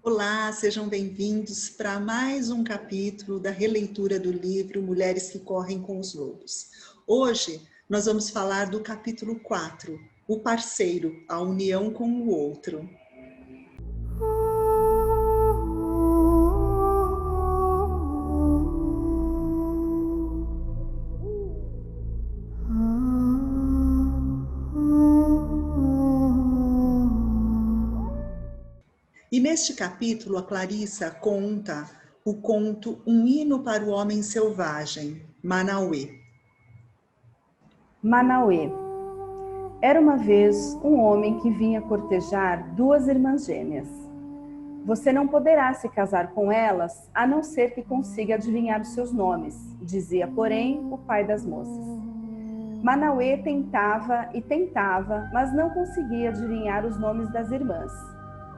Olá, sejam bem-vindos para mais um capítulo da releitura do livro Mulheres que Correm com os Lobos. Hoje nós vamos falar do capítulo 4, O Parceiro, a União com o Outro. E neste capítulo, a Clarissa conta o conto Um Hino para o Homem Selvagem, Manauê. Manauê. Era uma vez um homem que vinha cortejar duas irmãs gêmeas. Você não poderá se casar com elas, a não ser que consiga adivinhar os seus nomes, dizia, porém, o pai das moças. Manauê tentava e tentava, mas não conseguia adivinhar os nomes das irmãs.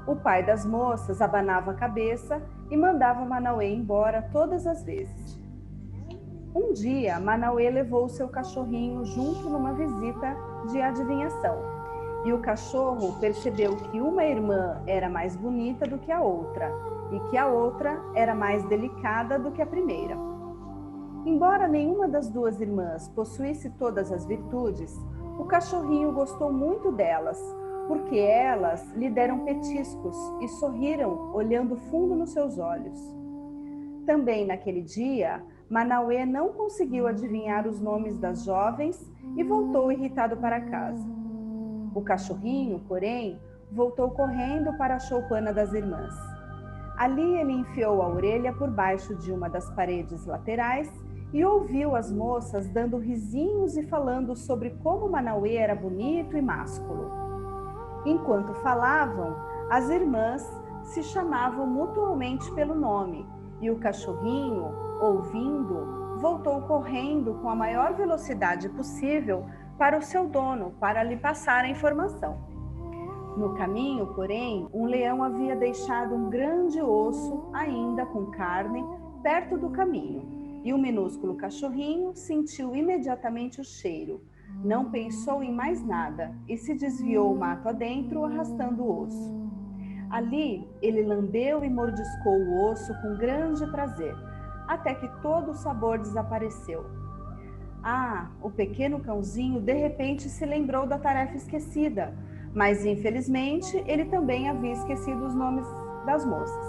O pai das moças abanava a cabeça e mandava Manauê embora todas as vezes. Um dia, Manauê levou o seu cachorrinho junto numa visita de adivinhação. E o cachorro percebeu que uma irmã era mais bonita do que a outra e que a outra era mais delicada do que a primeira. Embora nenhuma das duas irmãs possuísse todas as virtudes, o cachorrinho gostou muito delas, porque elas lhe deram petiscos e sorriram olhando fundo nos seus olhos. Também naquele dia, Manauê não conseguiu adivinhar os nomes das jovens e voltou irritado para casa. O cachorrinho, porém, voltou correndo para a choupana das irmãs. Ali ele enfiou a orelha por baixo de uma das paredes laterais e ouviu as moças dando risinhos e falando sobre como Manauê era bonito e másculo. Enquanto falavam, as irmãs se chamavam mutuamente pelo nome e o cachorrinho, ouvindo, voltou correndo com a maior velocidade possível para o seu dono, para lhe passar a informação. No caminho, porém, um leão havia deixado um grande osso, ainda com carne, perto do caminho, e o minúsculo cachorrinho sentiu imediatamente o cheiro. Não pensou em mais nada e se desviou o mato adentro, arrastando o osso. Ali, ele lambeu e mordiscou o osso com grande prazer, até que todo o sabor desapareceu. O pequeno cãozinho de repente se lembrou da tarefa esquecida, mas infelizmente ele também havia esquecido os nomes das moças.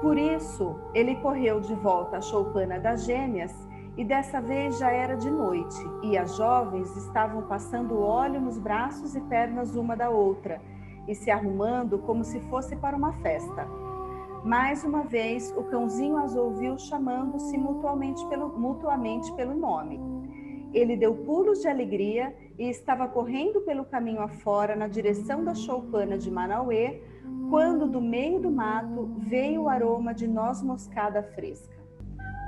Por isso, ele correu de volta à choupana das gêmeas e dessa vez já era de noite e as jovens estavam passando óleo nos braços e pernas uma da outra e se arrumando como se fosse para uma festa. Mais uma vez, o cãozinho as ouviu chamando-se mutuamente pelo nome. Ele deu pulos de alegria e estava correndo pelo caminho afora na direção da choupana de Manauê, quando do meio do mato veio o aroma de noz moscada fresca.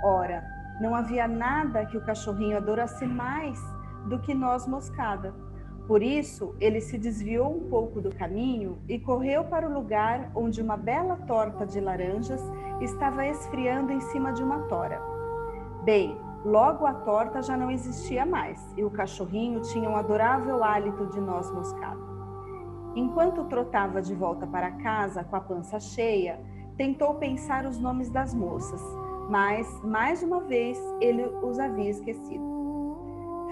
Ora, não havia nada que o cachorrinho adorasse mais do que noz moscada. Por isso, ele se desviou um pouco do caminho e correu para o lugar onde uma bela torta de laranjas estava esfriando em cima de uma tora. Bem, logo a torta já não existia mais e o cachorrinho tinha um adorável hálito de noz moscada. Enquanto trotava de volta para casa com a pança cheia, tentou pensar os nomes das moças, mas, mais uma vez, ele os havia esquecido.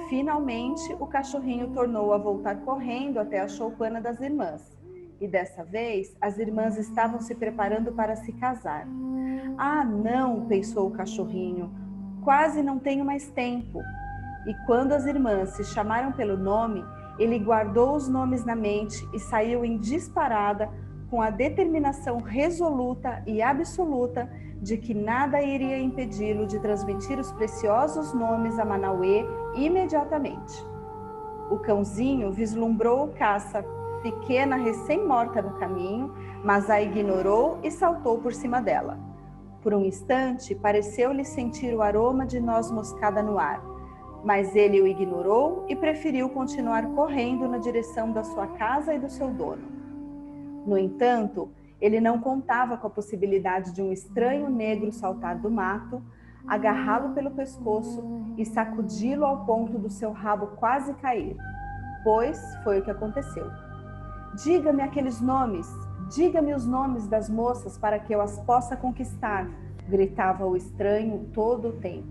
Finalmente, o cachorrinho tornou a voltar correndo até a choupana das irmãs. E dessa vez, as irmãs estavam se preparando para se casar. Não, pensou o cachorrinho, quase não tenho mais tempo. E quando as irmãs se chamaram pelo nome, ele guardou os nomes na mente e saiu em disparada com a determinação resoluta e absoluta de que nada iria impedi-lo de transmitir os preciosos nomes a Manauê imediatamente. O cãozinho vislumbrou caça pequena recém-morta no caminho, mas a ignorou e saltou por cima dela. Por um instante, pareceu-lhe sentir o aroma de noz moscada no ar, mas ele o ignorou e preferiu continuar correndo na direção da sua casa e do seu dono. No entanto, ele não contava com a possibilidade de um estranho negro saltar do mato, agarrá-lo pelo pescoço e sacudi-lo ao ponto do seu rabo quase cair, pois foi o que aconteceu. Diga-me aqueles nomes, Diga-me os nomes das moças para que eu as possa conquistar, gritava o estranho todo o tempo.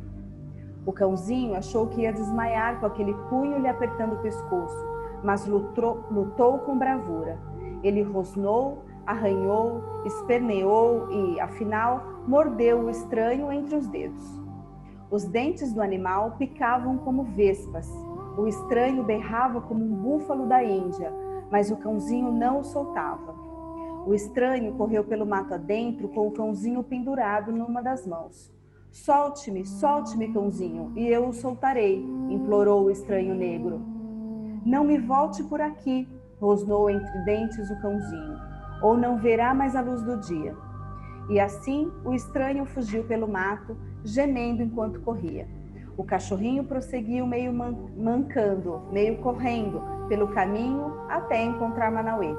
O cãozinho achou que ia desmaiar com aquele punho lhe apertando o pescoço, mas lutou com bravura. Ele rosnou, arranhou, esperneou e, afinal, mordeu o estranho entre os dedos. Os dentes do animal picavam como vespas. O estranho berrava como um búfalo da Índia, mas o cãozinho não o soltava. O estranho correu pelo mato adentro com o cãozinho pendurado numa das mãos. Solte-me, solte-me, cãozinho, e eu o soltarei, implorou o estranho negro. Não me volte por aqui, rosnou entre dentes o cãozinho, ou não verá mais a luz do dia. E assim o estranho fugiu pelo mato, gemendo enquanto corria. O cachorrinho prosseguiu meio mancando, meio correndo, pelo caminho até encontrar Manauê.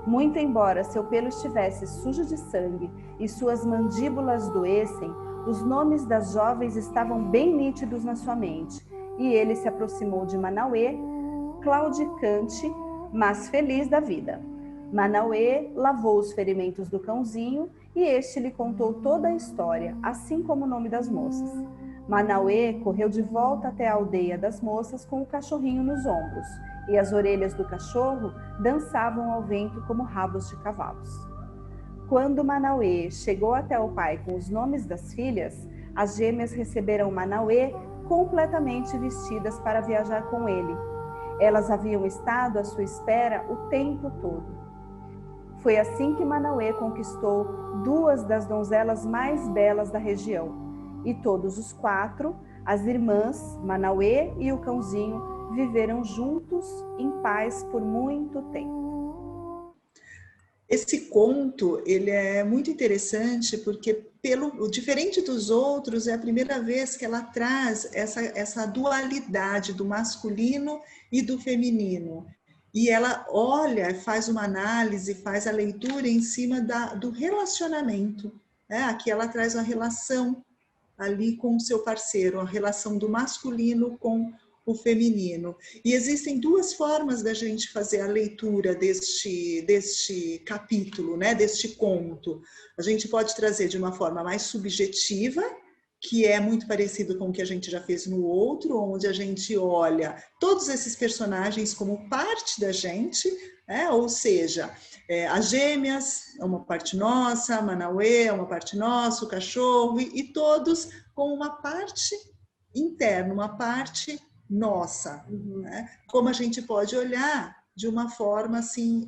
Muito embora seu pelo estivesse sujo de sangue e suas mandíbulas doessem, os nomes das jovens estavam bem nítidos na sua mente, e ele se aproximou de Manauê, claudicante, mas feliz da vida. Manauê lavou os ferimentos do cãozinho e este lhe contou toda a história, assim como o nome das moças. Manauê correu de volta até a aldeia das moças com o cachorrinho nos ombros, e as orelhas do cachorro dançavam ao vento como rabos de cavalos. Quando Manauê chegou até o pai com os nomes das filhas, as gêmeas receberam Manauê completamente vestidas para viajar com ele. Elas haviam estado à sua espera o tempo todo. Foi assim que Manauê conquistou duas das donzelas mais belas da região. E todos os quatro, as irmãs, Manauê e o cãozinho, viveram juntos em paz por muito tempo. Esse conto, ele é muito interessante porque, diferente dos outros, é a primeira vez que ela traz essa dualidade do masculino e do feminino. E ela olha, faz uma análise, faz a leitura em cima do relacionamento. Né? Aqui ela traz a relação ali com o seu parceiro, a relação do masculino com o feminino. E existem duas formas da gente fazer a leitura deste capítulo, né, deste conto. A gente pode trazer de uma forma mais subjetiva, que é muito parecido com o que a gente já fez no outro, onde a gente olha todos esses personagens como parte da gente, né? Ou seja, as gêmeas é uma parte nossa, a Manauê é uma parte nossa, o cachorro, e todos com uma parte interna, uma parte nossa. Né? Como a gente pode olhar de uma forma assim,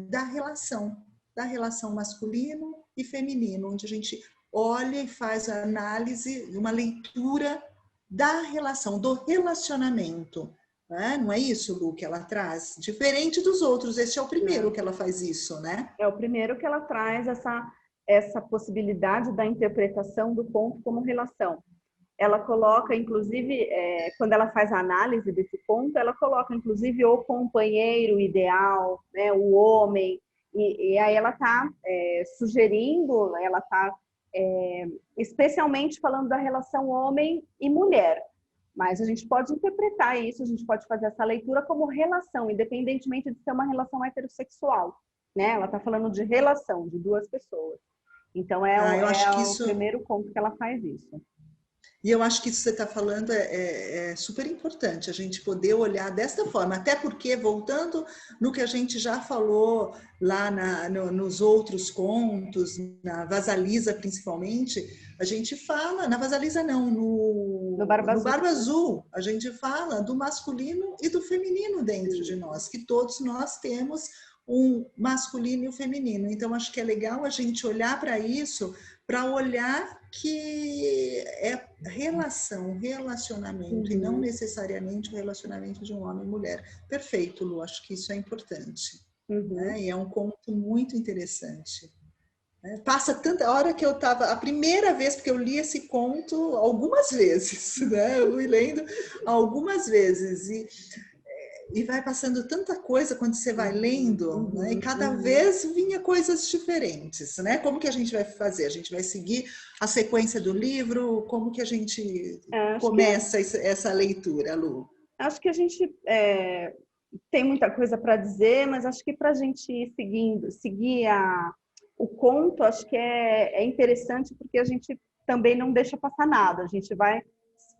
da relação masculino e feminino, onde a gente olha e faz a análise, uma leitura da relação, do relacionamento. Né? Não é isso, Lu, que ela traz? Diferente dos outros, este é o primeiro que ela faz isso, né? É o primeiro que ela traz essa possibilidade da interpretação do conto como relação. Ela coloca, inclusive, quando ela faz a análise desse conto, ela coloca, inclusive, o companheiro ideal, né, o homem, e aí ela está sugerindo, ela está especialmente falando da relação homem e mulher, mas a gente pode interpretar isso, a gente pode fazer essa leitura como relação, independentemente de ser uma relação heterossexual, né? Ela está falando de relação de duas pessoas. Então, o primeiro conto que ela faz isso. E eu acho que isso que você está falando é super importante, a gente poder olhar desta forma, até porque, voltando no que a gente já falou lá nos outros contos, na Vasalisa principalmente, a gente fala, na Vasalisa não, no Barba Azul, a gente fala do masculino e do feminino dentro de nós, que todos nós temos um masculino e um feminino. Então, acho que é legal a gente olhar para isso, para olhar que é relacionamento, e não necessariamente o relacionamento de um homem e mulher. Perfeito, Lu, acho que isso é importante. Né? E é um conto muito interessante. Passa tanta hora que eu estava, a primeira vez, porque eu li esse conto algumas vezes, né? Eu fui lendo algumas vezes, e vai passando tanta coisa quando você vai lendo, né? E cada vez vinha coisas diferentes, né? Como que a gente vai fazer? A gente vai seguir a sequência do livro? Como que a gente começa essa leitura, Lu? Acho que a gente tem muita coisa para dizer, mas acho que para a gente ir seguir o conto, acho que é interessante porque a gente também não deixa passar nada, a gente vai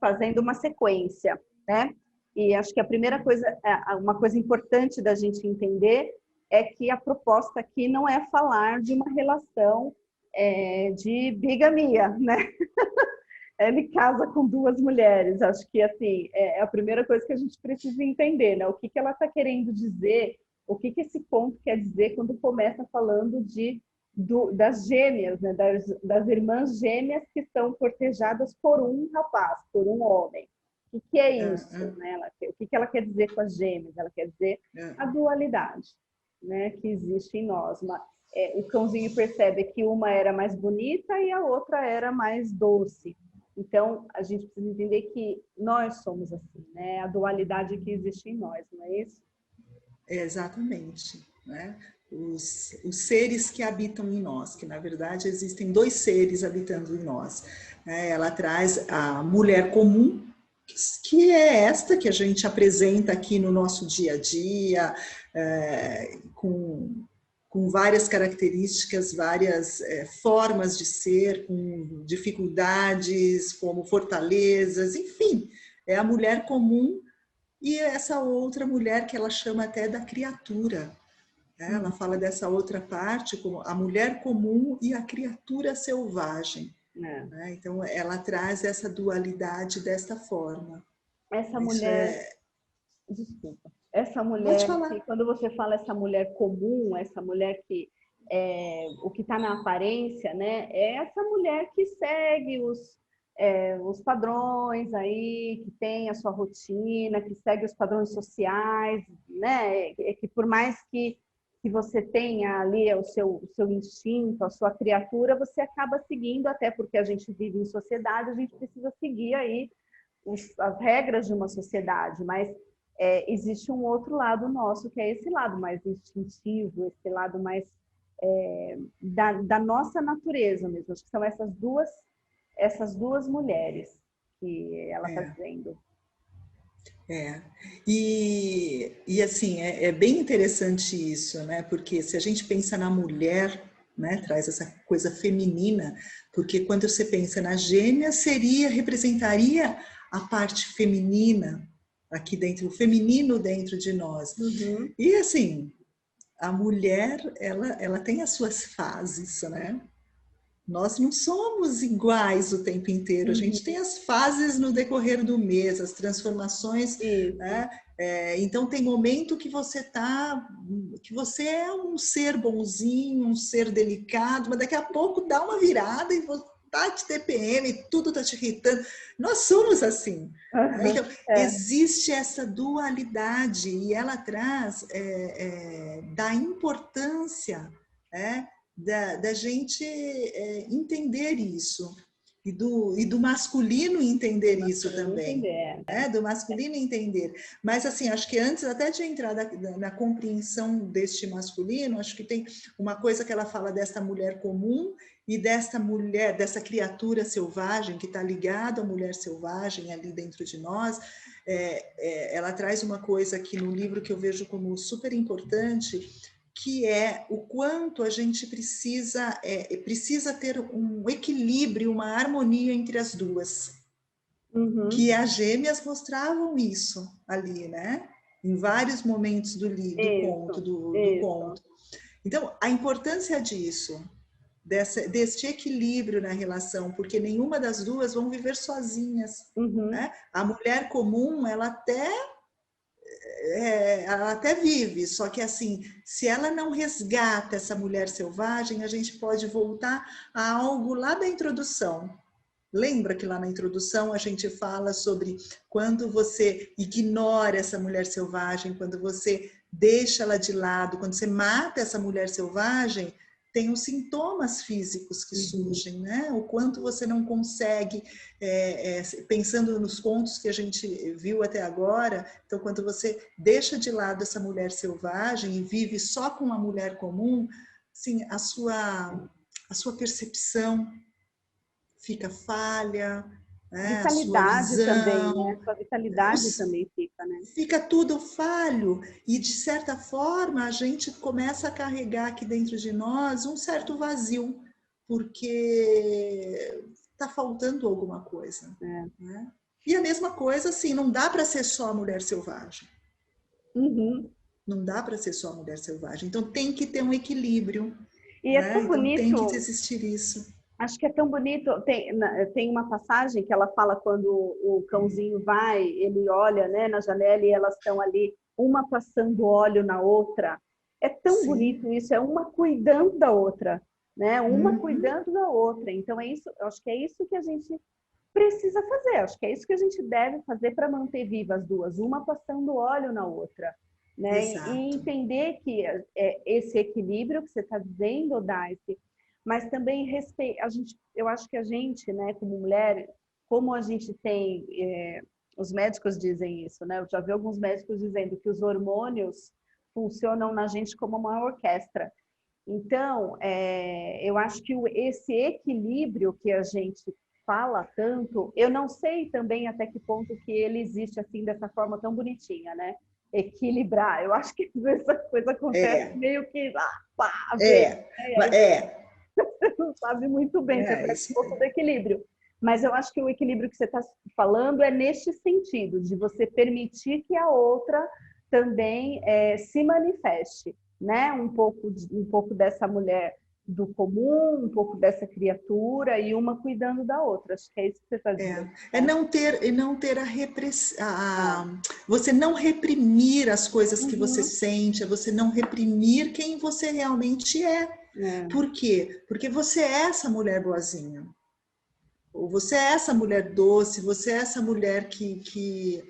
fazendo uma sequência, né? E acho que a primeira coisa, uma coisa importante da gente entender é que a proposta aqui não é falar de uma relação de bigamia, né? Ele casa com duas mulheres. Acho que assim é a primeira coisa que a gente precisa entender, né? O que ela está querendo dizer, o que esse ponto quer dizer quando começa falando das gêmeas, né? Das irmãs gêmeas que são cortejadas por um rapaz, por um homem. O que é isso, né? O que ela quer dizer com as gêmeas? Ela quer dizer a dualidade, né? Que existe em nós. O cãozinho percebe que uma era mais bonita e a outra era mais doce. Então, a gente precisa entender que nós somos assim, né? A dualidade que existe em nós, não é isso? Exatamente, né? Os seres que habitam em nós, que na verdade existem dois seres habitando em nós. Ela traz a mulher comum, que é esta que a gente apresenta aqui no nosso dia a dia, com várias características, várias formas de ser, com dificuldades, como fortalezas, enfim, é a mulher comum. E essa outra mulher que ela chama até da criatura. Ela fala dessa outra parte como a mulher comum e a criatura selvagem. Então, ela traz essa dualidade desta forma. Essa mulher... Desculpa. Essa Pode mulher, falar. quando você fala essa mulher comum, essa mulher que o que está na aparência, né? É essa mulher que segue os padrões aí, que tem a sua rotina, que segue os padrões sociais, né? Que por mais que você tenha ali o seu instinto, a sua criatura, você acaba seguindo, até porque a gente vive em sociedade, a gente precisa seguir aí as regras de uma sociedade, mas existe um outro lado nosso, que é esse lado mais instintivo, esse lado mais da nossa natureza mesmo. Acho que são essas duas mulheres que ela está dizendo. E assim, é bem interessante isso, né? Porque se a gente pensa na mulher, né, traz essa coisa feminina, porque quando você pensa na gêmea, representaria a parte feminina aqui dentro, o feminino dentro de nós. Uhum. E assim, a mulher, ela tem as suas fases, né? Nós não somos iguais o tempo inteiro, a gente tem as fases no decorrer do mês, as transformações, né? Então tem momento que você é um ser bonzinho, um ser delicado, mas daqui a pouco dá uma virada e você bate TPM, tudo tá te irritando. Nós somos assim. Então, existe essa dualidade e ela traz da importância, da gente entender isso e do masculino entender isso também, do masculino entender. Mas assim, acho que antes até de entrar na compreensão deste masculino, acho que tem uma coisa que ela fala desta mulher comum e dessa criatura selvagem que está ligada à mulher selvagem ali dentro de nós. Ela traz uma coisa aqui no livro que eu vejo como super importante, que é o quanto a gente precisa ter um equilíbrio, uma harmonia entre as duas. Que as gêmeas mostravam isso ali, né? Em vários momentos do conto, do conto. Então, a importância disso, deste equilíbrio na relação, porque nenhuma das duas vão viver sozinhas. Né? A mulher comum, ela até vive, só que assim, se ela não resgata essa mulher selvagem, a gente pode voltar a algo lá da introdução. Lembra que lá na introdução a gente fala sobre quando você ignora essa mulher selvagem, quando você deixa ela de lado, quando você mata essa mulher selvagem, tem os sintomas físicos que surgem, né? O quanto você não consegue, pensando nos contos que a gente viu até agora, então quando você deixa de lado essa mulher selvagem e vive só com uma mulher comum, assim, a sua percepção fica falha, né? A sua Vitalidade também, visão, né? Sua vitalidade os, também fica, né? fica tudo falho e de certa forma a gente começa a carregar aqui dentro de nós um certo vazio, porque está faltando alguma coisa, né? E a mesma coisa, assim, não dá para ser só a mulher selvagem. Uhum. Não dá para ser só a mulher selvagem. Então tem que ter um equilíbrio, E é né? tão Então tem que bonito, existir isso. acho que é tão bonito. Tem uma passagem que ela fala quando o cãozinho vai, ele olha, né, na janela e elas estão ali, uma passando óleo na outra. É tão Sim. bonito isso, é uma cuidando da outra, né? Uma Uhum. cuidando da outra. Então é isso, acho que é isso que a gente precisa fazer. Acho que é isso que a gente deve fazer para manter vivas as duas, uma passando óleo na outra, né? E Exato. entender que esse equilíbrio que você está dizendo, Daice, mas também respeito. Eu acho que a gente, né, como mulher, como a gente tem, os médicos dizem isso, né? Eu já vi alguns médicos dizendo que os hormônios funcionam na gente como uma orquestra. Então, eu acho que esse equilíbrio que a gente fala tanto, eu não sei também até que ponto que ele existe assim dessa forma tão bonitinha, né? Equilibrar. Eu acho que essa coisa acontece É, meio que pá, vem, é, né? E aí é, você não sabe muito bem, você perde isso um pouco do equilíbrio. Mas eu acho que o equilíbrio que você está falando é neste sentido, de você permitir que a outra também se manifeste, né? Um pouco dessa mulher do comum, um pouco dessa criatura e uma cuidando da outra. Acho que é isso que você está é, dizendo, é né? não ter a repressão, É. você não reprimir as coisas que você Uhum. sente, é você não reprimir quem você realmente é. É. Por quê? Porque você é essa mulher boazinha. Ou você é essa mulher doce, você é essa mulher que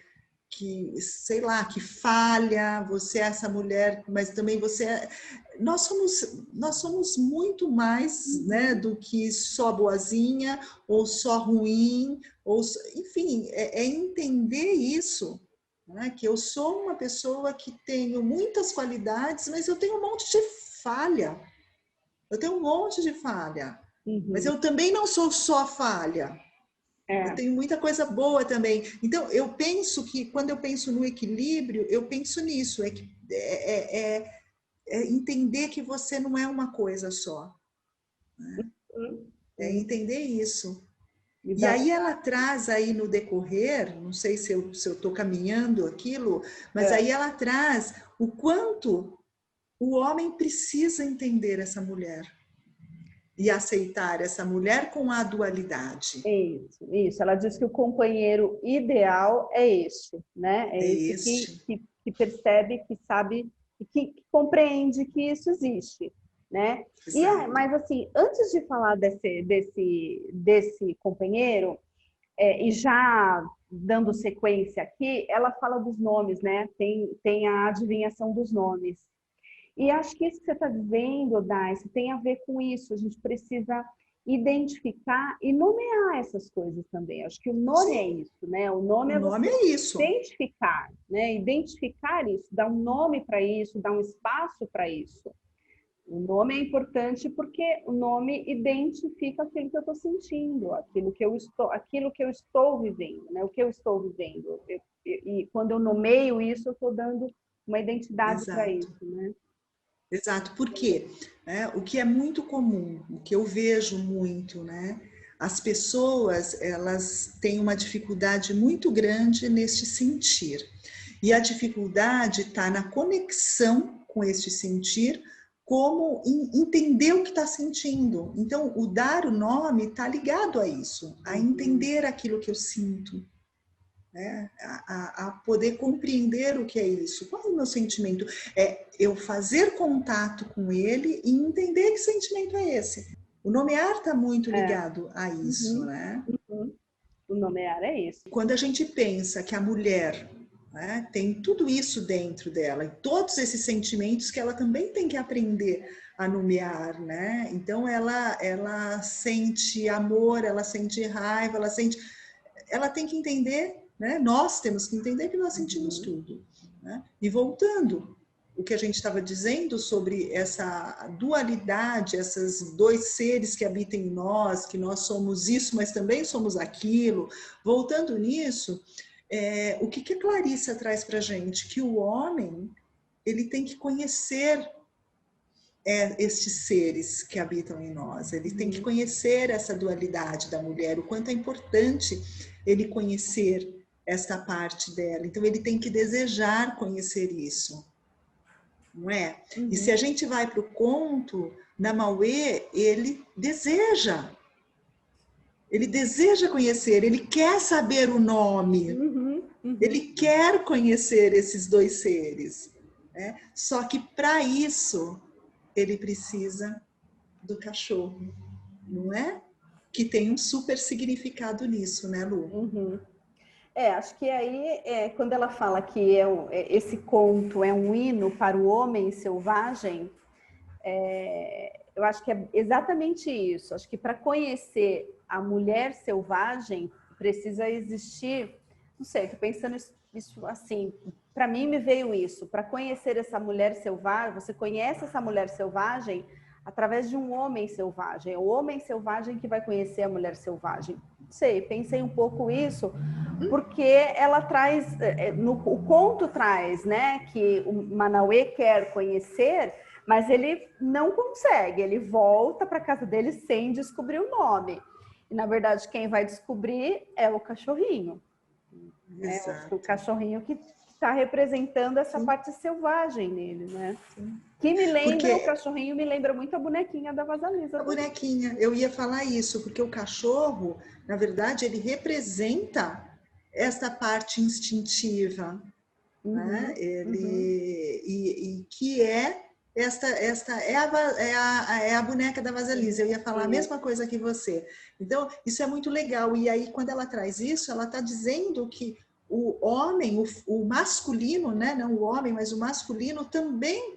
sei lá, que falha, você é essa mulher, mas também você é... nós somos muito mais, né, Uhum. do que só boazinha ou só ruim, ou enfim, é entender isso, né, que eu sou uma pessoa que tenho muitas qualidades, mas eu tenho um monte de falha. Eu tenho um monte de falha, mas Uhum. eu também não sou só falha. Eu É. tenho muita coisa boa também. Então, eu penso que, quando eu penso no equilíbrio, eu penso nisso, é entender que você não é uma coisa só. É Uhum. entender isso. E E dá aí lugar. ela traz aí no decorrer, não sei se eu estou caminhando aquilo, mas É. aí ela traz o quanto o homem precisa entender essa mulher e aceitar essa mulher com a dualidade. Isso, isso. Ela diz que o companheiro ideal é este, né? É É esse este. que percebe, que sabe, que compreende que isso existe, né? Exato. Mas assim, antes de falar desse companheiro, e já dando sequência aqui, ela fala dos nomes, né? Tem a adivinhação dos nomes. E acho que isso que você está dizendo, Daice, tem a ver com isso. A gente precisa identificar e nomear essas coisas também. Acho que o nome é Sim, isso, né? O nome o é nome você é isso. identificar, né? Identificar isso, dar um nome para isso, dar um espaço para isso. O nome é importante porque o nome identifica aquilo que eu estou sentindo, aquilo que eu estou vivendo, né? O que eu estou vivendo. E quando eu nomeio isso, eu estou dando uma identidade para Exato. isso, né? Exato. Por quê? O que é muito comum, o que eu vejo muito, né? As pessoas, elas têm uma dificuldade muito grande neste sentir. E a dificuldade está na conexão com este sentir, como entender o que está sentindo. Então, o dar o nome está ligado a isso, a Uhum. entender aquilo que eu sinto, né? A poder compreender o que é isso. Qual é o meu sentimento? É eu fazer contato com ele e entender que sentimento é esse. O nomear está muito É. ligado a isso, Uhum. né? Uhum. O nomear é isso. Quando a gente pensa que a mulher, né, tem tudo isso dentro dela, e todos esses sentimentos que ela também tem que aprender a nomear, né? Então ela sente amor, ela sente raiva, ela tem que entender, né? Nós temos que entender que nós sentimos Uhum. tudo, né? E voltando, o que a gente estava dizendo sobre essa dualidade, esses dois seres que habitam em nós, que nós somos isso, mas também somos aquilo. Voltando nisso, o que a Clarissa traz para a gente? Que o homem, ele tem que conhecer estes seres que habitam em nós, ele tem que conhecer essa dualidade da mulher, o quanto é importante ele conhecer esta parte dela. Então, ele tem que desejar conhecer isso, não é? E se a gente vai para o conto, Namauê, ele deseja conhecer, ele quer saber o nome, ele quer conhecer esses dois seres, né? Só que para isso ele precisa do cachorro, não é? Que tem um super significado nisso, né, Lu? Acho que aí, quando ela fala que esse conto é um hino para o homem selvagem, eu acho que é exatamente isso. Acho que para conhecer a mulher selvagem, precisa existir, não sei, estou pensando isso assim, para mim me veio isso, para conhecer essa mulher selvagem, você conhece essa mulher selvagem através de um homem selvagem, é o homem selvagem que vai conhecer a mulher selvagem. Não sei, pensei um pouco isso, porque ela traz, o conto traz, né, que o Manauê quer conhecer, mas ele não consegue, ele volta para casa dele sem descobrir o nome. E, na verdade, quem vai descobrir é o cachorrinho. O cachorrinho que está representando essa parte selvagem nele, né? Que me lembra, o cachorrinho me lembra muito a bonequinha da Vasalisa. A bonequinha, eu ia falar isso, porque o cachorro, na verdade, ele representa esta parte instintiva, né? E que esta é a boneca da Vasalisa. Eu ia falar a mesma coisa que você. Então, isso é muito legal. E aí, quando ela traz isso, ela está dizendo que o homem, o masculino, né? Não o homem, mas o masculino também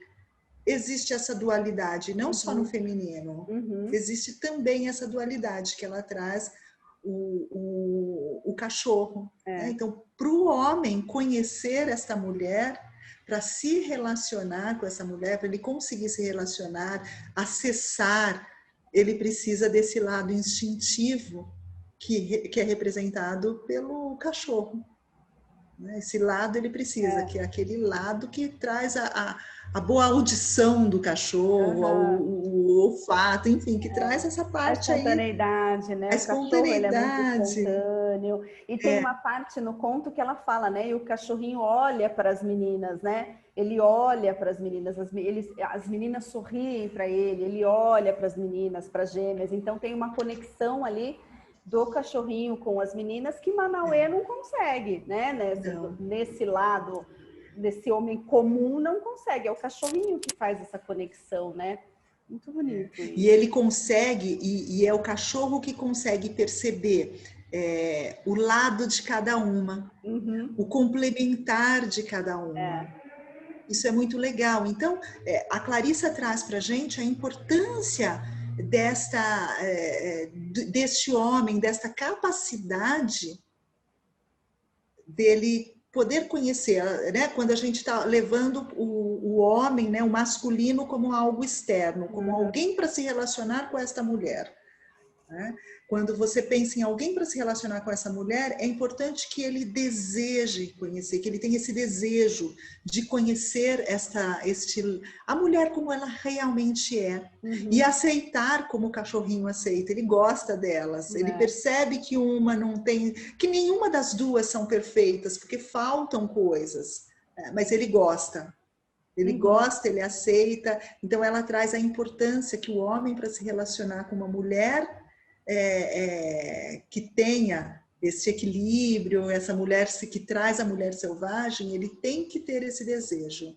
existe essa dualidade, não só no feminino. Existe também essa dualidade que ela traz o cachorro. Né? Então, para o homem conhecer esta mulher, para se relacionar com essa mulher, para ele conseguir se relacionar, acessar, ele precisa desse lado instintivo que é representado pelo cachorro. Esse lado ele precisa, que é aquele lado que traz a boa audição do cachorro, o olfato, enfim, que traz essa parte aí. A espontaneidade, né? A espontaneidade. O cachorro, ele é muito espontâneo. E tem uma parte no conto que ela fala, né? E o cachorrinho olha para as meninas, né? Ele olha para as meninas, as meninas sorriem para ele olha para as meninas, para as gêmeas. Então tem uma conexão ali do cachorrinho com as meninas que Manauê não consegue, né? Nesse lado, desse homem comum, não consegue. É o cachorrinho que faz essa conexão, né? Muito bonito. E ele consegue, e é o cachorro que consegue perceber o lado de cada uma, o complementar de cada uma. Isso é muito legal. Então, a Clarissa traz para a gente a importância deste homem, desta capacidade dele poder conhecer, né? Quando a gente está levando o homem, né? O masculino como algo externo, como alguém para se relacionar com esta mulher. Né? Quando você pensa em alguém para se relacionar com essa mulher, é importante que ele deseje conhecer, que ele tenha esse desejo de conhecer a mulher como ela realmente é. E aceitar como o cachorrinho aceita. Ele gosta delas, ele percebe que que nenhuma das duas são perfeitas, porque faltam coisas, mas ele gosta. Ele gosta, ele aceita. Então ela traz a importância que o homem, para se relacionar com uma mulher que tenha esse equilíbrio, essa mulher que traz a mulher selvagem, ele tem que ter esse desejo.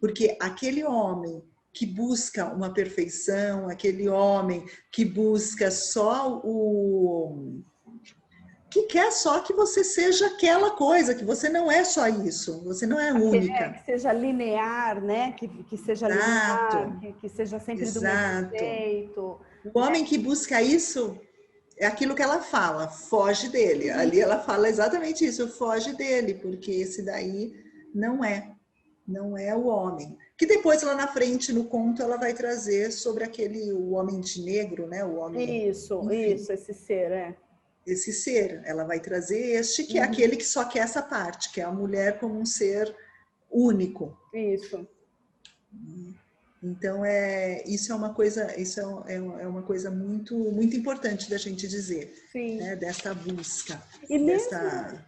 Porque aquele homem que busca uma perfeição, aquele homem que busca só que quer só que você seja aquela coisa, que você não é só isso, você não é única. Que seja linear, né? Que seja linear, que seja sempre do mesmo jeito. O homem que busca isso, é aquilo que ela fala, foge dele. Ali ela fala exatamente isso, foge dele, porque esse daí não é. não é o homem. Que depois, lá na frente, no conto, ela vai trazer sobre o homem de negro, né? O homem... Isso, Enfim, esse ser, esse ser. Ela vai trazer este, que é Uhum. aquele que só quer essa parte, que é a mulher como um ser único. Isso. Então, isso é uma coisa muito importante da gente dizer, Sim. né? Dessa busca. E mesmo, dessa...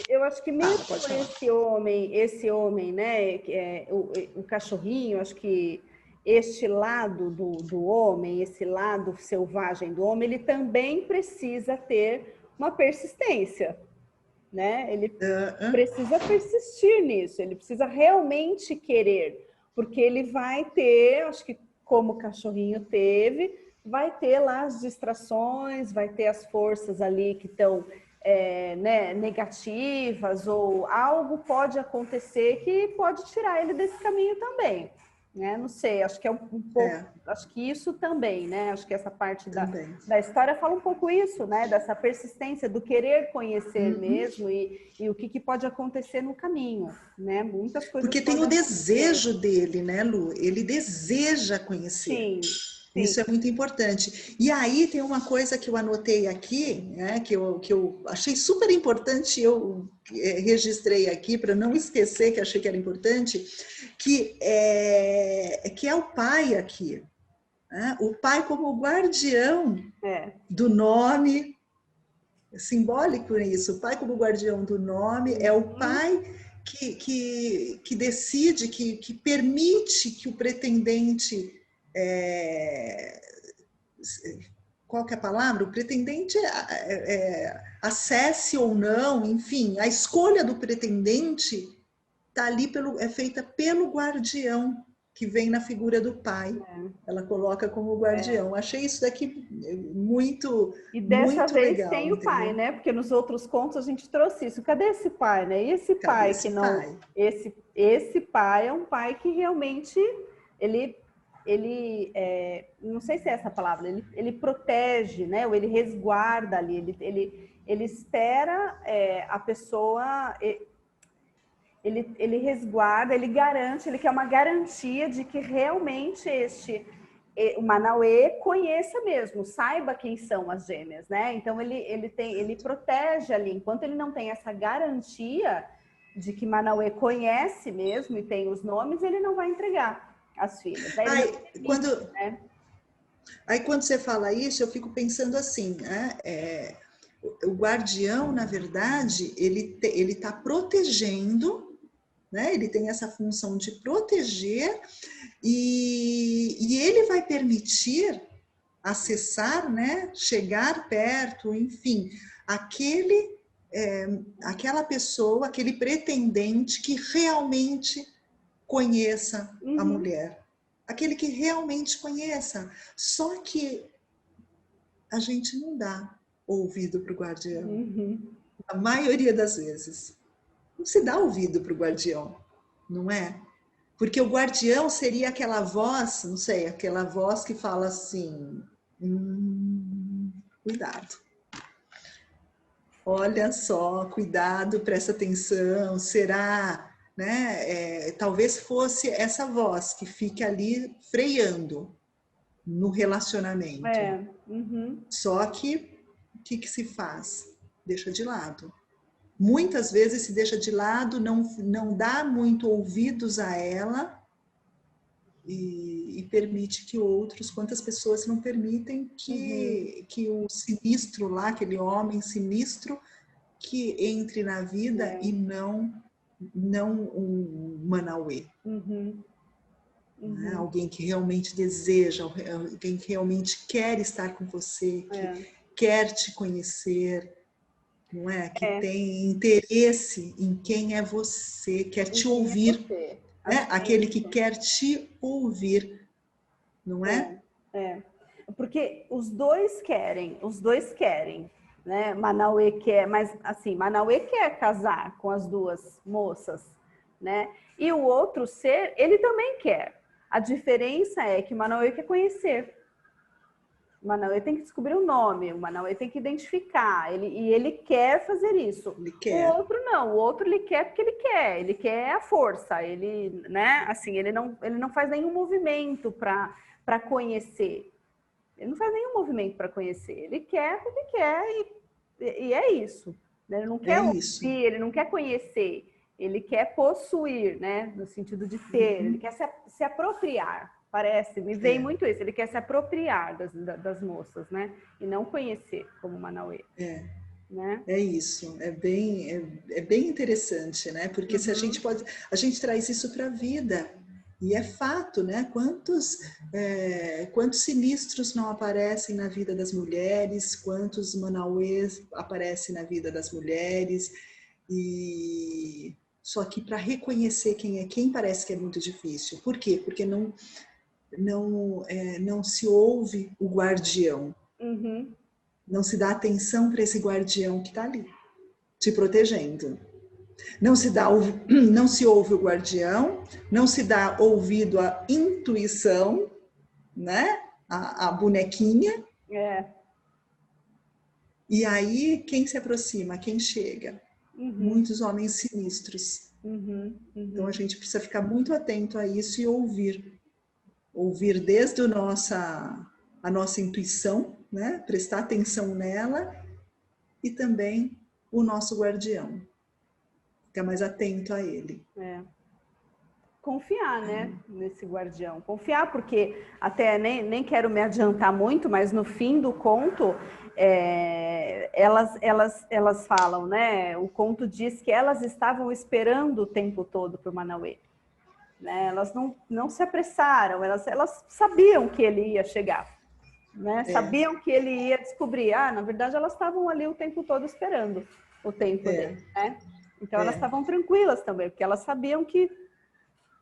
eu acho que mesmo pode falar. esse homem, né, o cachorrinho, acho que este lado do homem, esse lado selvagem do homem, ele também precisa ter uma persistência, né? Ele precisa persistir nisso, ele precisa realmente querer, porque ele vai ter, acho que como o cachorrinho teve, vai ter lá as distrações, vai ter as forças ali que estão né, negativas, ou algo pode acontecer que pode tirar ele desse caminho também, né? Não sei, acho que é um pouco, acho que isso também, né? Acho que essa parte da história fala um pouco isso, né? Dessa persistência, do querer conhecer mesmo e o que pode acontecer no caminho, né? Muitas coisas. Porque tem o desejo dele, né, Lu? Ele deseja conhecer. Sim. Isso é muito importante. E aí tem uma coisa que eu anotei aqui, né, que eu achei super importante, eu registrei aqui para não esquecer, que achei que era importante, que é o pai aqui. Né? O pai como guardião do nome, é simbólico isso, o pai como guardião do nome, é o pai que decide, que permite que o pretendente... qual que é a palavra? O pretendente acesse ou não, enfim, a escolha do pretendente tá ali é feita pelo guardião, que vem na figura do pai. Ela coloca como guardião. Achei isso daqui muito, e dessa muito vez legal. tem o pai, né? Porque nos outros contos a gente trouxe isso. Cadê esse pai, né? E esse Cadê pai esse que não... pai? Esse pai é um pai que realmente ele não sei se é essa palavra, ele protege, né? Ou ele resguarda ali, ele espera a pessoa, ele resguarda, ele garante, ele quer uma garantia de que realmente o Manauê conheça mesmo, saiba quem são as gêmeas, né? Então ele protege ali, enquanto ele não tem essa garantia de que Manauê conhece mesmo e tem os nomes, ele não vai entregar as filhas. Aí quando você fala isso, eu fico pensando assim, né? O guardião, na verdade, ele está protegendo, né? Ele tem essa função de proteger e ele vai permitir acessar, né? Chegar perto, enfim, aquela pessoa, aquele pretendente que realmente conheça a mulher. Aquele que realmente conheça. Só que a gente não dá ouvido para o guardião. A maioria das vezes. Não se dá ouvido para o guardião, não é? Porque o guardião seria aquela voz, não sei, aquela voz que fala assim, cuidado. Olha só, cuidado, presta atenção, será... Né? Talvez fosse essa voz que fique ali freando no relacionamento. Só que o que se faz? Deixa de lado. Muitas vezes se deixa de lado, não dá muito ouvidos a ela e permite que outros, quantas pessoas não permitem que o sinistro lá, aquele homem sinistro, que entre na vida e não um Manauê. Né? Alguém que realmente deseja, alguém que realmente quer estar com você, que quer te conhecer, não é? Que tem interesse em quem é você, quer te ouvir. Né? Aquele que quer te ouvir, não é? Porque os dois querem, né? Manauê quer, mas assim, Manauê quer casar com as duas moças, né? E o outro ser, ele também quer. A diferença é que Manauê quer conhecer. O Manauê tem que descobrir o nome, o Manauê tem que identificar, ele quer fazer isso. Ele O quer. outro não, o outro ele quer porque ele quer a força, ele, né, assim, ele não faz nenhum movimento para conhecer. Ele não faz nenhum movimento para conhecer, ele quer porque ele quer e é isso. Né? Ele não quer É isso. ouvir, ele não quer conhecer, ele quer possuir, né, no sentido de ter, ele quer se apropriar. Parece, me vem muito isso. Ele quer se apropriar das moças, né? E não conhecer como Manauê. Né? É isso. É bem interessante, né? Porque se a gente traz isso para a vida. E é fato, né? Quantos sinistros não aparecem na vida das mulheres, quantos manauês aparecem na vida das mulheres. E só que para reconhecer quem é quem parece que é muito difícil. Por quê? Porque não se ouve o guardião. Não se dá atenção para esse guardião que está ali, te protegendo. Não se ouve o guardião, não se dá ouvido à intuição, né? A bonequinha. E aí, quem se aproxima? Quem chega? Muitos homens sinistros. Então, a gente precisa ficar muito atento a isso e ouvir. Ouvir desde a nossa intuição, né? Prestar atenção nela e também o nosso guardião. Ficar mais atento a ele. Confiar, né, nesse guardião. Confiar, porque até nem quero me adiantar muito, mas no fim do conto, elas falam, né? O conto diz que elas estavam esperando o tempo todo para o Manauê. Né? Elas não se apressaram, elas sabiam que ele ia chegar. Né? Sabiam que ele ia descobrir. Na verdade, elas estavam ali o tempo todo esperando o tempo dele. Né? Então, elas estavam tranquilas também, porque elas sabiam que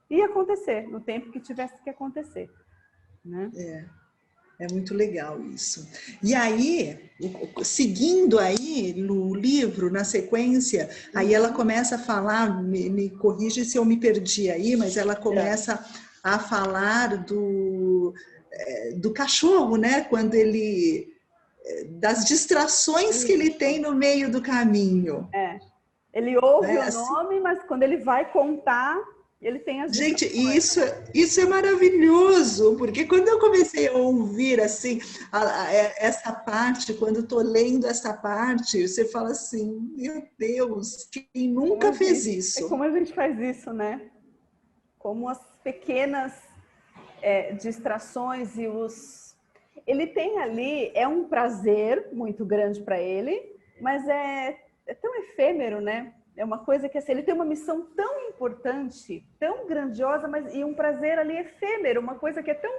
ia acontecer, no tempo que tivesse que acontecer. Né? É muito legal isso. E aí, seguindo aí no livro, na sequência, aí ela começa a falar, me corrige se eu me perdi aí, mas ela começa a falar do cachorro, né? Quando das distrações que ele tem no meio do caminho. Ele ouve o nome, mas quando ele vai contar, ele tem as Gente, isso é maravilhoso, porque quando eu comecei a ouvir assim essa parte, quando eu tô lendo essa parte, você fala assim, meu Deus, quem nunca fez isso? É como a gente faz isso, né? Como as pequenas distrações e ele tem ali, é um prazer muito grande para ele, mas é tão efêmero, né? É uma coisa que assim, ele tem uma missão tão importante, tão grandiosa, e um prazer ali efêmero, uma coisa que é tão...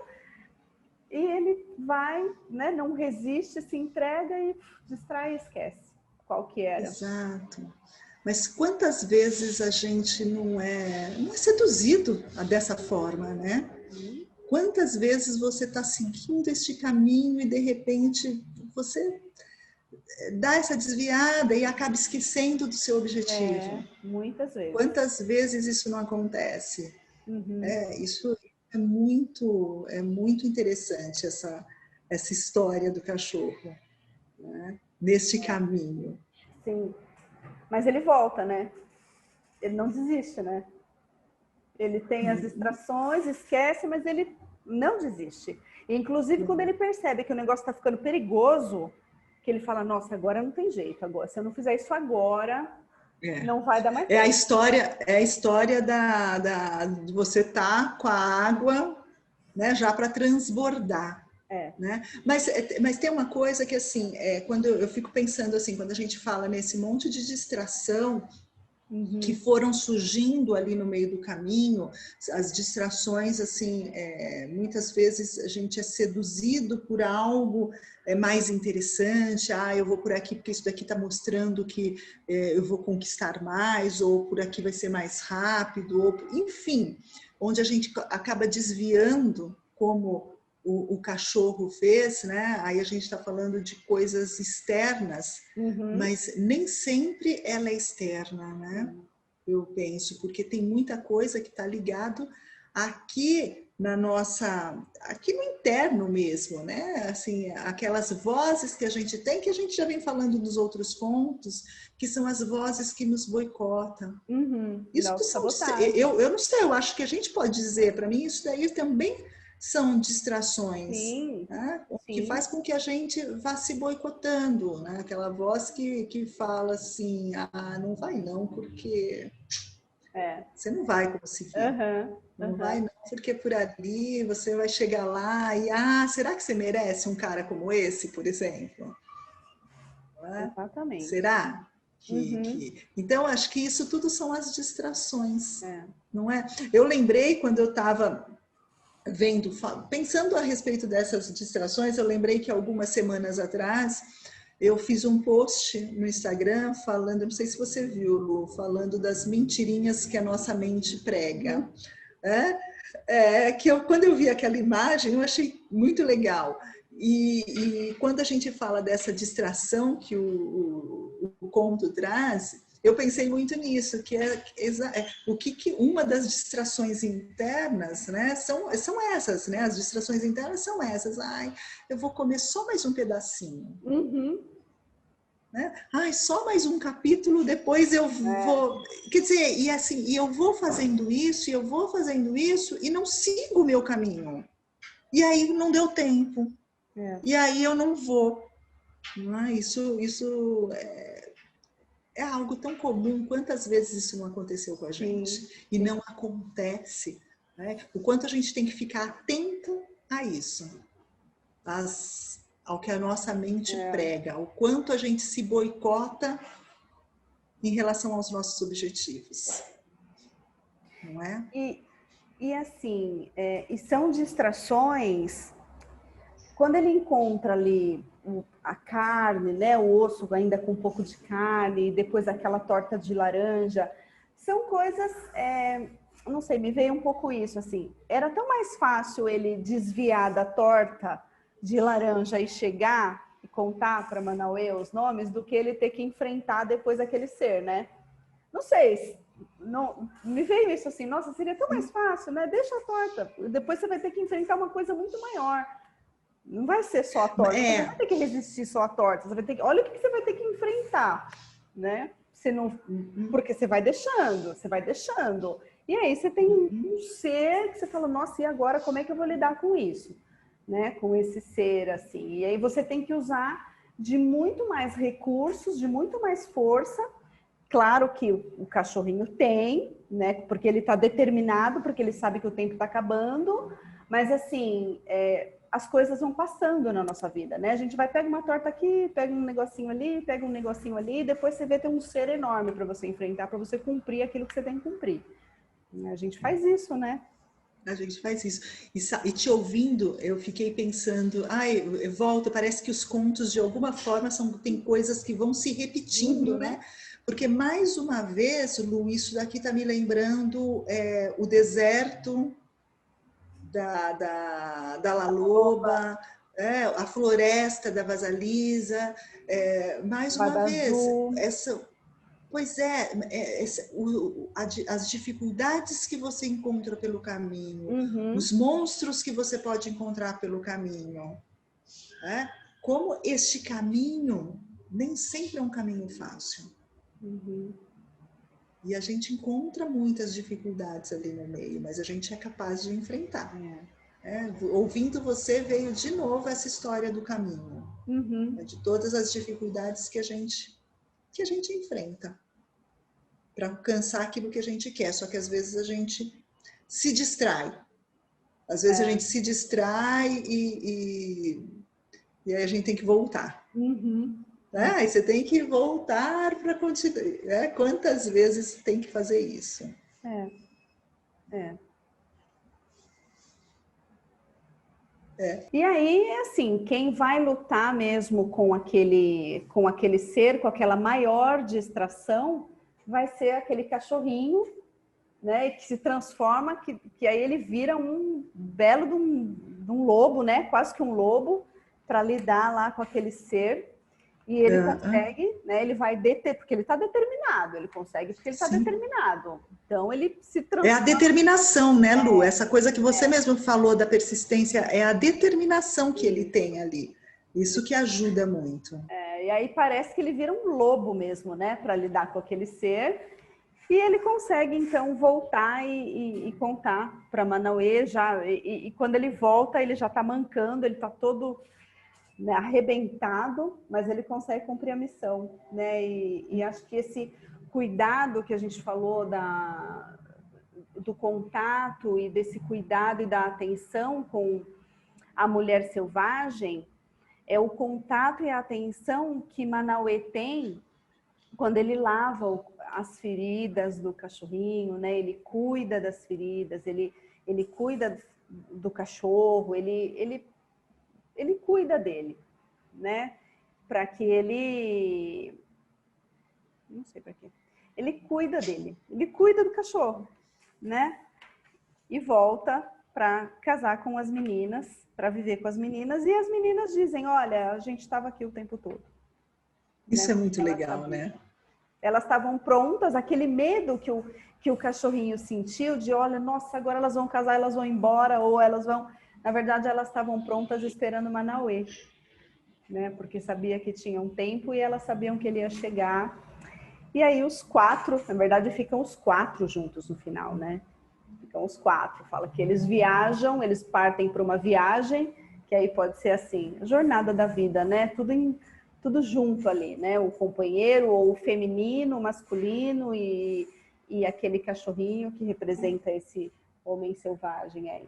E ele vai, né, não resiste, se entrega e distrai e esquece qual que era. Exato. Mas quantas vezes a gente não é seduzido dessa forma, né? Quantas vezes você está seguindo este caminho e de repente você dá essa desviada e acaba esquecendo do seu objetivo. Muitas vezes. Quantas vezes isso não acontece? Isso é muito interessante, essa história do cachorro, né? Neste caminho. Sim, mas ele volta, né? Ele não desiste, né? Ele tem as distrações, esquece, mas ele não desiste. E, inclusive, quando ele percebe que o negócio está ficando perigoso, que ele fala, nossa, agora não tem jeito, agora, se eu não fizer isso agora, não vai dar mais tempo. É a história de você estar com a água, né, já para transbordar. Né? Mas tem uma coisa que, assim, quando eu fico pensando assim, quando a gente fala nesse monte de distração que foram surgindo ali no meio do caminho, as distrações, assim, muitas vezes a gente é seduzido por algo mais interessante, eu vou por aqui porque isso daqui está mostrando que eu vou conquistar mais, ou por aqui vai ser mais rápido, ou, enfim, onde a gente acaba desviando, como o cachorro fez, né? Aí a gente está falando de coisas externas, mas nem sempre ela é externa, né? Eu penso, porque tem muita coisa que está ligado aqui na nossa, aqui no interno mesmo, né? Assim, aquelas vozes que a gente tem, que a gente já vem falando nos outros pontos, que são as vozes que nos boicotam. Isso são, eu não sei, eu acho que a gente pode dizer, para mim, isso daí também são distrações, Sim, né? sim. Que faz com que a gente vá se boicotando, né? Aquela voz que fala assim, ah, não vai não, porque você não vai conseguir. Não vai não, porque por ali você vai chegar lá e, ah, será que você merece um cara como esse, por exemplo? Não é? Exatamente. Será? Então, acho que isso tudo são as distrações, não é? Eu lembrei quando eu estava vendo, pensando a respeito dessas distrações, eu lembrei que algumas semanas atrás eu fiz um post no Instagram falando, não sei se você viu, Lu, falando das mentirinhas que a nossa mente prega. Quando eu vi aquela imagem, eu achei muito legal. E quando a gente fala dessa distração que o conto traz, eu pensei muito nisso, que uma das distrações internas, né, são essas, né? As distrações internas são essas. Ai, eu vou comer só mais um pedacinho. Né? Ai, só mais um capítulo, depois eu vou. Quer dizer, e assim, e eu vou fazendo isso, e eu vou fazendo isso, e não sigo o meu caminho. E aí não deu tempo. E aí eu não vou. Isso é algo tão comum. Quantas vezes isso não aconteceu com a gente? E não acontece. Né? O quanto a gente tem que ficar atento a isso. Ao que a nossa mente prega. O quanto a gente se boicota em relação aos nossos objetivos. Não é? E assim, e são distrações. Quando ele encontra ali a carne, né, o osso ainda com um pouco de carne, e depois aquela torta de laranja, são coisas, não sei, me veio um pouco isso, assim, era tão mais fácil ele desviar da torta de laranja e chegar e contar para Manauê os nomes, do que ele ter que enfrentar depois aquele ser, né? Não sei, não, me veio isso assim, nossa, seria tão mais fácil, né? Deixa a torta, depois você vai ter que enfrentar uma coisa muito maior. Não vai ser só a torta, você não vai ter que resistir só a torta, você vai ter que, olha o que você vai ter que enfrentar, né? Você não, porque você vai deixando. E aí você tem um ser que você fala, nossa, e agora como é que eu vou lidar com isso? Né? Com esse ser, assim. E aí você tem que usar de muito mais recursos, de muito mais força. Claro que o cachorrinho tem, né? Porque ele está determinado, porque ele sabe que o tempo está acabando, mas assim, as coisas vão passando na nossa vida, né? A gente vai, pega uma torta aqui, pega um negocinho ali, e depois você vê tem um ser enorme para você enfrentar, para você cumprir aquilo que você tem que cumprir. A gente faz isso, né? A gente faz isso. E te ouvindo, eu fiquei pensando, volta, parece que os contos, de alguma forma, tem coisas que vão se repetindo, né? Porque, mais uma vez, Lu, isso daqui está me lembrando o deserto da La Loba, a floresta da Vasalisa, mais uma vez, pois as dificuldades que você encontra pelo caminho, os monstros que você pode encontrar pelo caminho, como este caminho nem sempre é um caminho fácil. E a gente encontra muitas dificuldades ali no meio, mas a gente é capaz de enfrentar. Ouvindo você, veio de novo essa história do caminho, de todas as dificuldades que a gente enfrenta para alcançar aquilo que a gente quer. Só que às vezes a gente se distrai. Às vezes a gente se distrai e aí a gente tem que voltar. Aí você tem que voltar para continuar. Quantas vezes tem que fazer isso? E aí, assim, quem vai lutar mesmo com aquele ser, com aquela maior distração, vai ser aquele cachorrinho, né, que se transforma, que aí ele vira um belo de um lobo, né, quase que um lobo, para lidar lá com aquele ser. E ele consegue, né? Ele vai deter, porque ele está determinado. Ele consegue porque ele está determinado. Então ele se transforma. É a determinação, né, Lu? Essa coisa que você mesmo falou da persistência, é a determinação que ele tem ali. Isso que ajuda muito. E aí parece que ele vira um lobo mesmo, né? Para lidar com aquele ser. E ele consegue, então, voltar e contar para Manauê já. E quando ele volta, ele já está mancando, ele está todo, né, arrebentado, mas ele consegue cumprir a missão, né? E acho que esse cuidado que a gente falou do contato e desse cuidado e da atenção com a mulher selvagem é o contato e a atenção que Manauê tem quando ele lava as feridas do cachorrinho, né? Ele cuida das feridas, ele cuida do cachorro, ele cuida dele, né? Para que ele... Não sei para quê. Ele cuida dele, ele cuida do cachorro, né? E volta para casar com as meninas, para viver com as meninas, e as meninas dizem, olha, a gente estava aqui o tempo todo. Isso né? É muito legal, né? Elas estavam prontas, aquele medo que o cachorrinho sentiu de, olha, nossa, agora elas vão casar, elas vão embora, ou elas vão... Na verdade, elas estavam prontas esperando Manauê, né? Porque sabia que tinha um tempo e elas sabiam que ele ia chegar. E aí os 4, na verdade, ficam os 4 juntos no final, né? Ficam os 4. Fala que eles viajam, eles partem para uma viagem, que aí pode ser assim, a jornada da vida, né? Tudo junto ali, né? O companheiro, ou o feminino, o masculino e aquele cachorrinho que representa esse homem selvagem aí.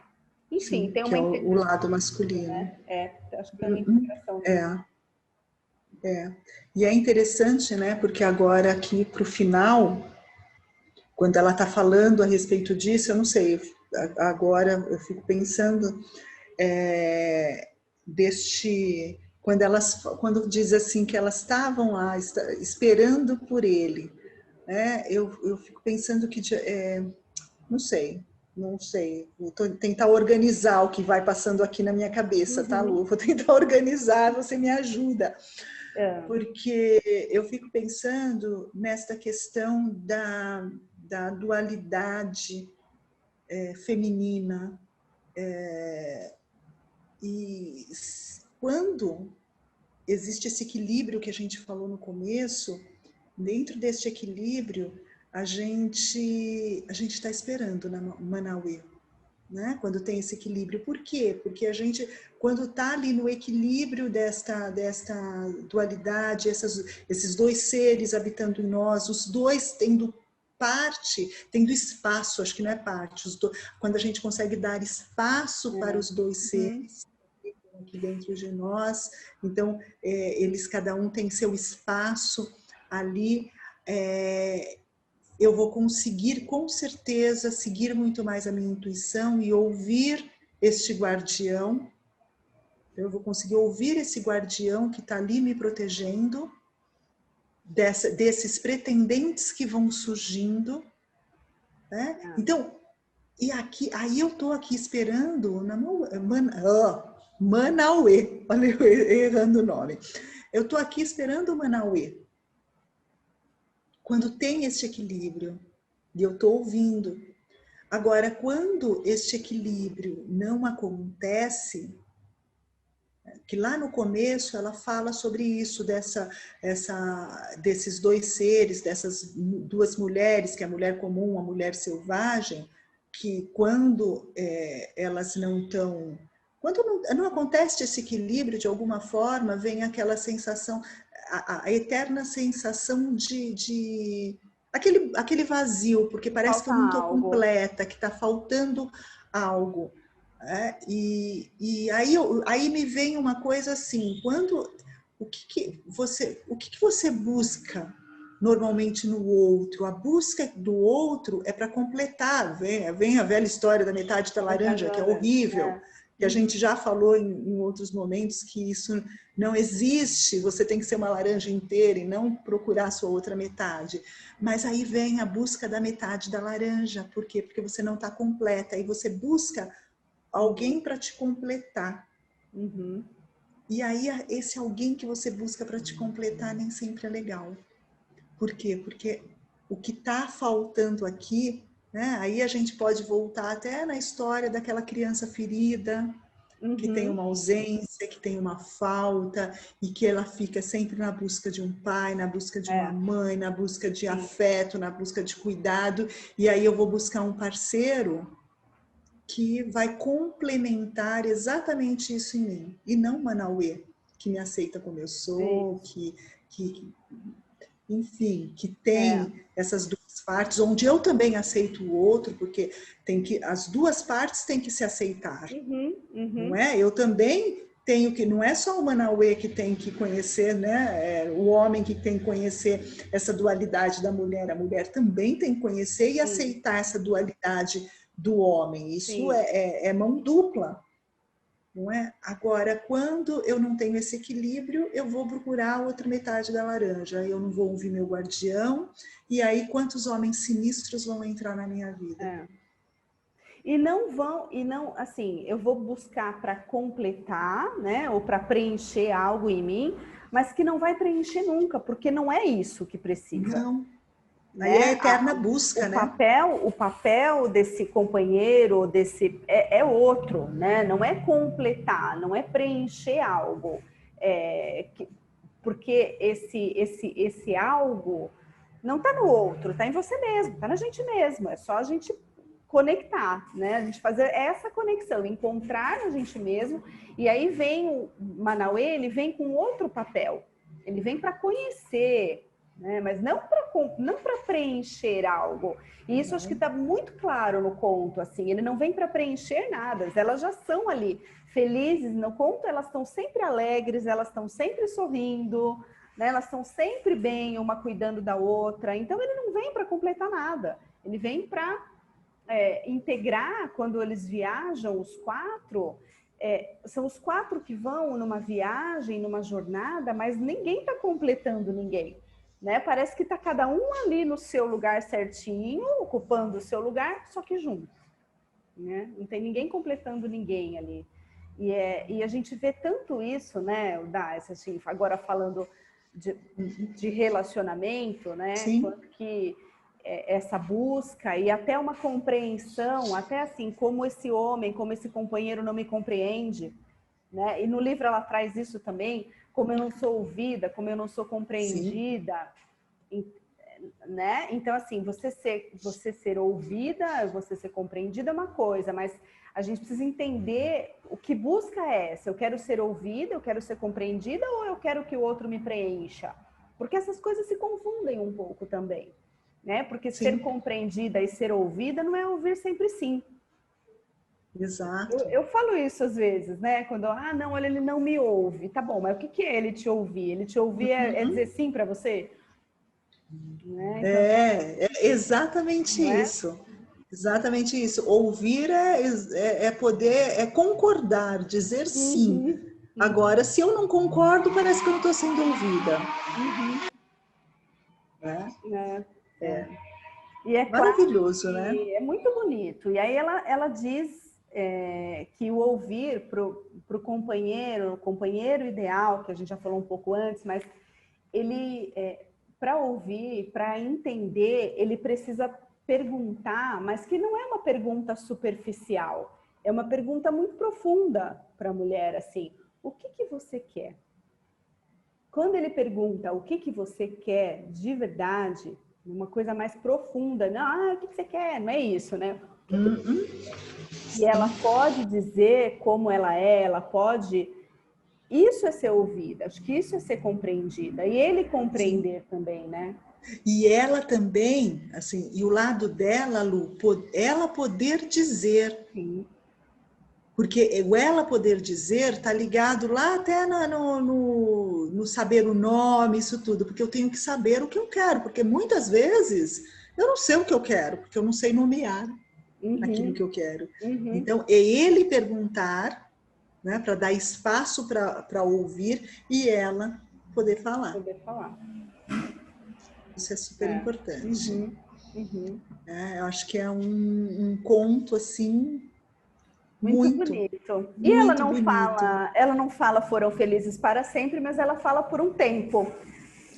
Enfim, Sim, tem que uma é o lado masculino. né? Acho que tem uma integração. E é interessante, né? Porque agora aqui para o final, quando ela está falando a respeito disso, eu não sei, agora eu fico pensando quando diz assim que elas estavam lá esperando por ele, né? Eu fico pensando que não sei, vou tentar organizar o que vai passando aqui na minha cabeça, tá, Lu? Vou tentar organizar, você me ajuda. Porque eu fico pensando nesta questão da dualidade feminina. E quando existe esse equilíbrio que a gente falou no começo, dentro deste equilíbrio, a gente está esperando na Manauê, né? Quando tem esse equilíbrio. Por quê? Porque a gente, quando está ali no equilíbrio desta dualidade, esses dois seres habitando em nós, os dois tendo espaço, acho que não é parte, quando a gente consegue dar espaço para os dois seres aqui dentro de nós, então eles cada um tem seu espaço ali, eu vou conseguir com certeza seguir muito mais a minha intuição e ouvir este guardião, eu vou conseguir ouvir esse guardião que está ali me protegendo desses pretendentes que vão surgindo, né? Então, aí eu estou aqui esperando Manauê, olha eu errando o nome. Eu estou aqui esperando o Manauê. Quando tem este equilíbrio, e eu estou ouvindo. Agora, quando este equilíbrio não acontece, que lá no começo ela fala sobre isso, desses dois seres, dessas duas mulheres, que é a mulher comum, a mulher selvagem, que quando elas não estão... Quando não acontece esse equilíbrio, de alguma forma, vem aquela sensação, a eterna sensação de aquele vazio, porque parece que eu não estou completa, que está faltando algo. E aí me vem uma coisa assim, o que você busca normalmente no outro? A busca do outro é para completar, vem a velha história da metade da laranja, que é horrível, que a gente já falou em outros momentos, que isso não existe, você tem que ser uma laranja inteira e não procurar a sua outra metade. Mas aí vem a busca da metade da laranja, por quê? Porque você não está completa, aí você busca alguém para te completar. E aí esse alguém que você busca para te completar nem sempre é legal. Por quê? Porque o que está faltando aqui, né? Aí a gente pode voltar até na história daquela criança ferida, que tem Uhum. uma ausência, que tem uma falta, e que ela fica sempre na busca de um pai, na busca de uma É, mãe, na busca de sim, afeto, na busca de cuidado, e aí eu vou buscar um parceiro que vai complementar exatamente isso em mim, e não Manauê, que me aceita como eu sou, isso. que enfim, que É. tem essas duas partes, onde eu também aceito o outro, porque tem que, as duas partes têm que se aceitar, Uhum, não uhum. é? Eu também tenho que, não é só o Manauê que tem que conhecer, né? O homem que tem que conhecer essa dualidade da mulher, a mulher também tem que conhecer e Sim, aceitar essa dualidade do homem. Isso sim. é mão dupla, não é? Agora, quando eu não tenho esse equilíbrio, eu vou procurar a outra metade da laranja. Eu não vou ouvir meu guardião. E aí, quantos homens sinistros vão entrar na minha vida? É. E não vão, e não, assim, eu vou buscar para completar, né, ou para preencher algo em mim, mas que não vai preencher nunca, porque não é isso que precisa, Não. Aí é a né? eterna busca, né? O papel desse companheiro, desse é outro, né? Não é completar, não é preencher algo, porque esse algo não está no outro, está em você mesmo, está na gente mesmo. É só a gente conectar, né? A gente fazer essa conexão, encontrar a gente mesmo. E aí vem o Manauê, ele vem com outro papel. Ele vem para conhecer, né? Mas não para preencher algo. E isso acho que Não. está muito claro no conto, assim. Ele não vem para preencher nada. Elas já são ali felizes no conto. Elas estão sempre alegres, elas estão sempre sorrindo, né? Elas estão sempre bem, uma cuidando da outra. Então ele não vem para completar nada. Ele vem para integrar, quando eles viajam, os quatro, são os quatro que vão numa viagem, numa jornada, mas ninguém está completando ninguém. Né? Parece que está cada um ali no seu lugar certinho, ocupando o seu lugar, só que junto. Né? Não tem ninguém completando ninguém ali. E a gente vê tanto isso, né, Dais, assim, agora falando de relacionamento, né, Sim, quanto que essa busca e até uma compreensão, até assim, como esse homem, como esse companheiro não me compreende, né? E no livro ela traz isso também, como eu não sou ouvida, como eu não sou sim, compreendida, né? Então, assim, você ser ouvida, você ser compreendida é uma coisa, mas a gente precisa entender o que busca é essa. Eu quero ser ouvida, eu quero ser compreendida ou eu quero que o outro me preencha? Porque essas coisas se confundem um pouco também, né? Porque ser sim, compreendida e ser ouvida não é ouvir sempre sim. exato. Eu falo isso às vezes, né? Quando, não, olha, ele não me ouve. Tá bom, mas o que é ele te ouvir? Ele te ouvir é dizer sim para você? Né? Então, É exatamente não é? isso. Exatamente isso. Ouvir é poder, é concordar, dizer sim. Uhum, uhum, Agora, se eu não concordo, parece que eu não estou sendo ouvida. uhum, Né? né? É. E é claro Maravilhoso, né? que é muito bonito. E aí ela diz que o ouvir para o companheiro ideal, que a gente já falou um pouco antes, mas ele, para ouvir, para entender, ele precisa perguntar, mas que não é uma pergunta superficial, é uma pergunta muito profunda para a mulher, assim, o que você quer? Quando ele pergunta o que você quer de verdade, uma coisa mais profunda, não, o que você quer? Não é isso, né? Uhum. E ela pode dizer como ela é, ela pode. Isso é ser ouvida, acho que isso é ser compreendida. E ele Sim. compreender também, né? E ela também, assim, e o lado dela, Lu, ela poder dizer, Sim. porque o ela poder dizer está ligado lá até no saber o nome, isso tudo, porque eu tenho que saber o que eu quero, porque muitas vezes eu não sei o que eu quero, porque eu não sei nomear aquilo Uhum, que eu quero. uhum. Então, é ele perguntar, né, para dar espaço para ouvir e ela poder falar. Poder falar. Isso é super É. importante. Uhum, uhum. Né? Eu acho que é um conto assim Muito bonito. E ela não fala foram felizes para sempre, mas ela fala por um tempo.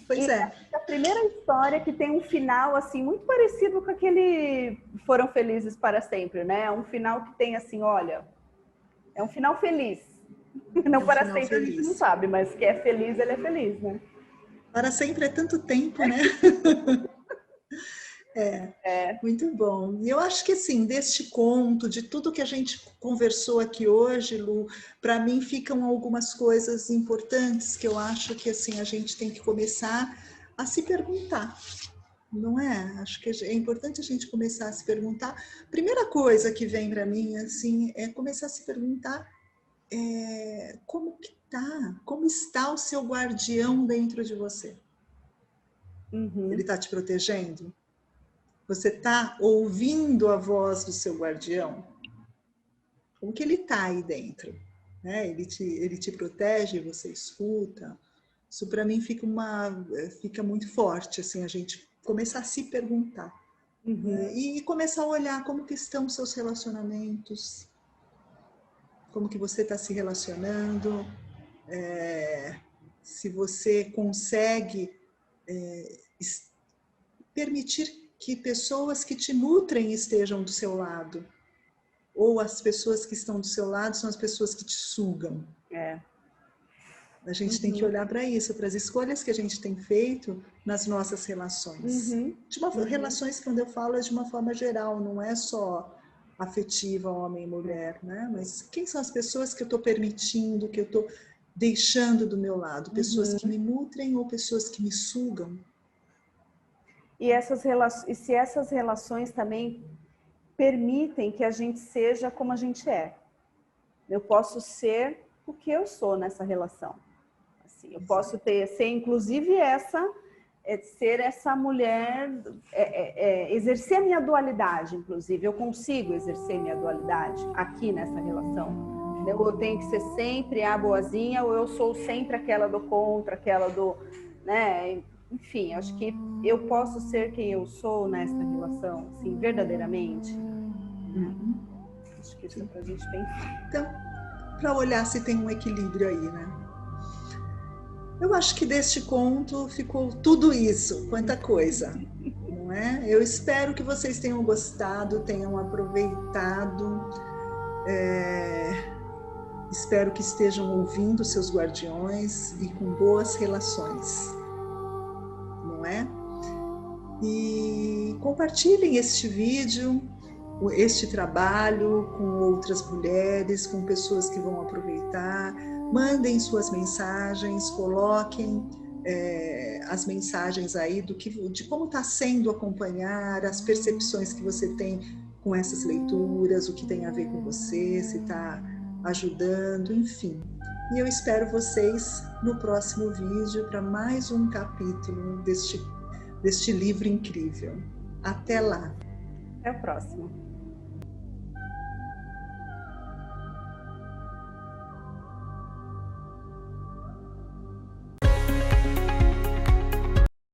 Pois é. A primeira história que tem um final assim muito parecido com aquele foram felizes para sempre, né? Um final que tem assim, olha, é um final feliz. Não para sempre feliz. A gente não sabe, mas que é feliz, ele é feliz, né? Para sempre é tanto tempo, né? Muito bom. E eu acho que assim, deste conto, de tudo que a gente conversou aqui hoje, Lu, para mim ficam algumas coisas importantes que eu acho que assim a gente tem que começar a se perguntar, não é? Acho que é importante a gente começar a se perguntar. Primeira coisa que vem para mim assim é começar a se perguntar como está o seu guardião dentro de você? Ele está te protegendo? Você está ouvindo a voz do seu guardião? Como que ele está aí dentro? Né? Ele te protege, você escuta? Isso para mim fica muito forte, assim, a gente começar a se perguntar. Né? E começar a olhar como que estão os seus relacionamentos, como que você está se relacionando, se você consegue permitir que pessoas que te nutrem estejam do seu lado, ou as pessoas que estão do seu lado são as pessoas que te sugam. A gente tem que olhar para isso, para as escolhas que a gente tem feito nas nossas relações. Relações, quando eu falo, é de uma forma geral, não é só afetiva, homem e mulher, né? Mas quem são as pessoas que eu estou permitindo, que eu estou deixando do meu lado? Pessoas que me nutrem ou pessoas que me sugam? E se essas relações também permitem que a gente seja como a gente é. Eu posso ser o que eu sou nessa relação. Assim, eu posso ser inclusive ser essa mulher, exercer a minha dualidade, inclusive. Eu consigo exercer minha dualidade aqui nessa relação. Eu tenho que ser sempre a boazinha ou eu sou sempre aquela do contra, aquela do... né? Enfim, acho que eu posso ser quem eu sou nessa relação, assim, verdadeiramente. Acho que isso é pra gente pensar. Então, para olhar se tem um equilíbrio aí, né? Eu acho que deste conto ficou tudo isso, quanta coisa, não é? Eu espero que vocês tenham gostado, tenham aproveitado, espero que estejam ouvindo seus guardiões e com boas relações. E compartilhem este vídeo, este trabalho com outras mulheres, com pessoas que vão aproveitar. Mandem suas mensagens, coloquem as mensagens aí de como está sendo acompanhar, as percepções que você tem com essas leituras, o que tem a ver com você, se está ajudando, enfim. E eu espero vocês no próximo vídeo para mais um capítulo deste livro incrível. Até lá! Até o próximo!